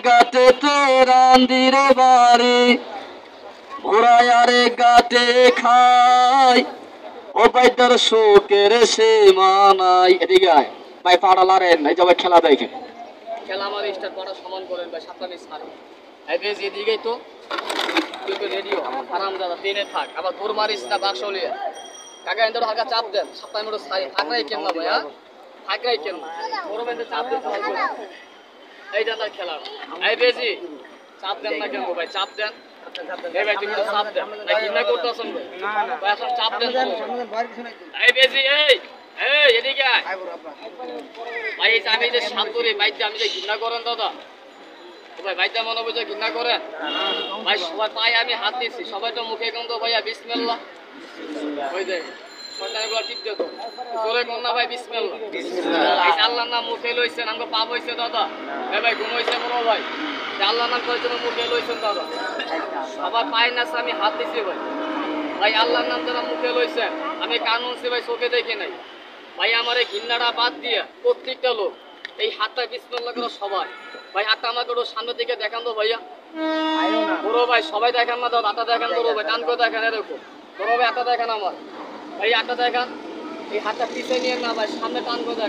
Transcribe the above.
গাটেতে রান্দিরে বাড়ি ঘোড়ায়ারে গাটে খাই ও বাইদার শোকের সীমা নাই। এদিকে আয় ভাই, পাড়া লারেন এই যে খেলা দেখেন, খেলা আমার স্টার্ট করা সমান করেন ভাই, 7টা মিস মারে এই বেশ এদিকেই তো তুই তো রেডিও আরাম দাদা ট্রেনে থাক, আবার দৌড় মারিস না বাক্সলিয়া কাকা এন্ড হালকা চাপ দেন, 7টা মিনিট সাই থাকরাই কেন না ভাই, হ্যাঁ থাকরাই কেন বড় বেঁধে চাপ দেন এই দাদা খেলা এই বেজি চাপ দেন না কেন ভাই, চাপ দেন এই ভাই তুমি তো চাপ দেন না কি না করতেছেন ভাই আসলে চাপ দেন এই বেজি এই এই এদিকে আয় ভাই, এই যে আমি যে শান্তরি বাইতে আমি যে ঘৃণা করেন দাদা ভাই, বাইতে মনে হবে যে ঘৃণা করেন ভাই, সবাই পায়ে আমি হাত দিচ্ছি, সবাই তো মুখে কোন তো ভাইয়া বিসমিল্লাহ ওই যে শয়তানগুলো টিপ দিও তো জোরে কোন না ভাই বিসমিল্লাহ, এই আল্লাহর নাম মুখে লইছেন আমগো পাপ হইছে দাদা এই ভাই ঘুম হইছে বড় ভাই, আল্লাহর নাম কই তুমি মুখে লইছেন দাদা সবাই পায়ে না আমি হাত দিছি ভাই, ভাই আল্লাহর নাম যারা মুখে লইছেন আমি কানুনছি ভাই, চোখে দেখি নাই ভাই, আমার এই ঘৃণাটা বাদ দিয়ে প্রত্যেকটা লোক এই হাতটা বিসমিল্লাহ করো সবাই ভাই, হাতটা আমাকে একটু সামনের দিকে দেখান তো ভাইয়া বড় ভাই, সবাই দেখান না দাদা, হাতটা দেখান বড় ভাই, টান করে দেখান এরকম বড় ভাই, হাতটা দেখান আমার ভাই, হাতটা দেখান, এই হাতটা পিছিয়ে নিয়ে না ভাই, সামনে টান করে দেখান।